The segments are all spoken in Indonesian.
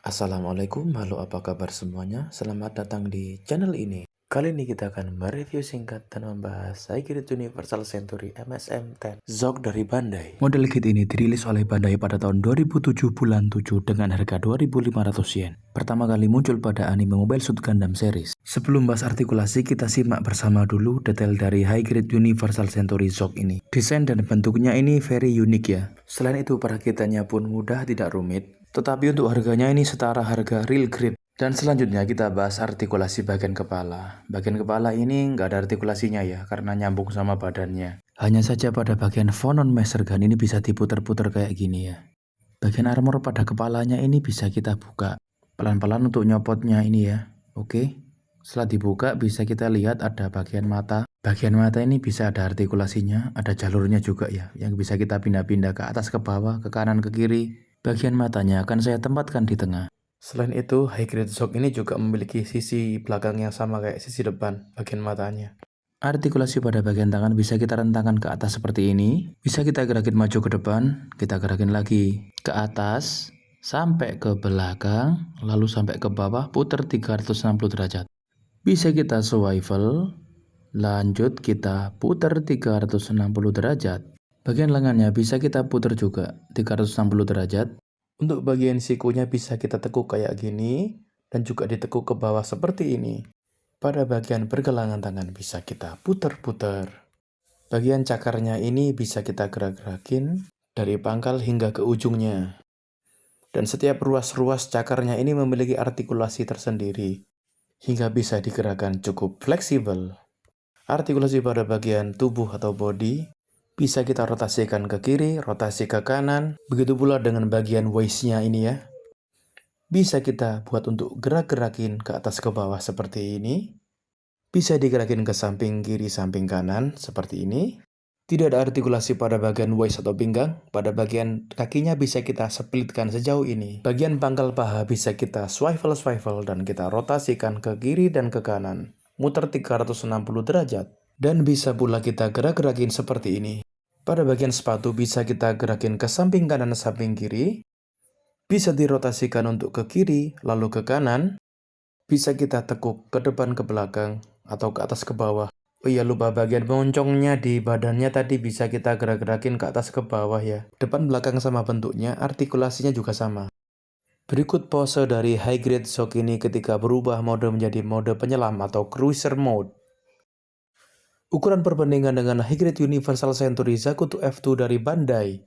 Assalamualaikum, halo apa kabar semuanya? Selamat datang di channel ini. Kali ini kita akan mereview singkat dan membahas Hybrid Universal Century MSM10 Zog dari Bandai. Model kit ini dirilis oleh Bandai pada tahun 2007 bulan 7 dengan harga 2.500 yen. Pertama kali muncul pada anime Mobile Suit Gundam series. Sebelum bahas artikulasi, kita simak bersama dulu detail dari Hybrid Universal Century Zog ini. Desain dan bentuknya ini very unik ya. Selain itu perakitannya pun mudah, tidak rumit. Tetapi untuk harganya ini setara harga real grade. Dan selanjutnya kita bahas artikulasi bagian kepala. Bagian kepala ini nggak ada artikulasinya ya, karena nyambung sama badannya. Hanya saja pada bagian Vonon Master Gun ini bisa diputer-puter kayak gini ya. Bagian armor pada kepalanya ini bisa kita buka. Pelan-pelan untuk nyopotnya ini ya. Oke. Setelah dibuka bisa kita lihat ada bagian mata. Bagian mata ini bisa ada artikulasinya, ada jalurnya juga ya, yang bisa kita pindah-pindah ke atas ke bawah, ke kanan ke kiri. Bagian matanya akan saya tempatkan di tengah. Selain itu, Hybrid Zog ini juga memiliki sisi belakang yang sama kayak sisi depan, bagian matanya. Artikulasi pada bagian tangan bisa kita rentangkan ke atas seperti ini. Bisa kita gerakin maju ke depan, kita gerakin lagi ke atas, sampai ke belakang, lalu sampai ke bawah, putar 360 derajat. Bisa kita swivel, lanjut kita putar 360 derajat. Bagian lengannya bisa kita putar juga 360 derajat. Untuk bagian sikunya bisa kita tekuk kayak gini dan juga ditekuk ke bawah seperti ini. Pada bagian pergelangan tangan bisa kita putar-putar. Bagian cakarnya ini bisa kita gerak-gerakin dari pangkal hingga ke ujungnya. Dan setiap ruas-ruas cakarnya ini memiliki artikulasi tersendiri hingga bisa digerakkan cukup fleksibel. Artikulasi pada bagian tubuh atau body bisa kita rotasikan ke kiri, rotasi ke kanan. Begitu pula dengan bagian waist-nya ini ya. Bisa kita buat untuk gerak-gerakin ke atas ke bawah seperti ini. Bisa digerakin ke samping kiri, samping kanan seperti ini. Tidak ada artikulasi pada bagian waist atau pinggang. Pada bagian kakinya bisa kita splitkan sejauh ini. Bagian pangkal paha bisa kita swivel dan kita rotasikan ke kiri dan ke kanan. Muter 360 derajat. Dan bisa pula kita gerak-gerakin seperti ini. Pada bagian sepatu bisa kita gerakin ke samping kanan samping kiri. Bisa dirotasikan untuk ke kiri lalu ke kanan. Bisa kita tekuk ke depan ke belakang atau ke atas ke bawah. Oh iya, lupa bagian moncongnya di badannya tadi bisa kita gerak-gerakin ke atas ke bawah ya. Depan belakang sama bentuknya, artikulasinya juga sama. Berikut pose dari Hybrid Zog ini ketika berubah mode menjadi mode penyelam atau cruiser mode. Ukuran perbandingan dengan Hybrid Universal Century Zakuto F2 dari Bandai.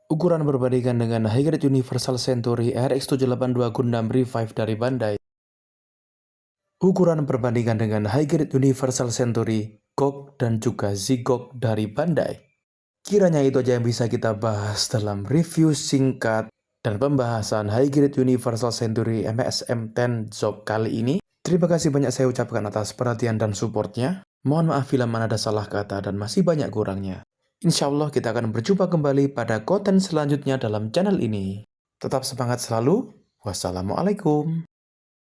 Ukuran perbandingan dengan Hybrid Universal Century RX782 Gundam Revive dari Bandai. Ukuran perbandingan dengan Hybrid Universal Century GOG dan juga Z-GOG dari Bandai. Kiranya itu aja yang bisa kita bahas dalam review singkat dan pembahasan Hybrid Universal Century MSM10 Zog kali ini. Terima kasih banyak saya ucapkan atas perhatian dan supportnya. Mohon maaf bila mana ada salah kata dan masih banyak kurangnya. Insya Allah kita akan berjumpa kembali pada konten selanjutnya dalam channel ini. Tetap semangat selalu. Wassalamualaikum.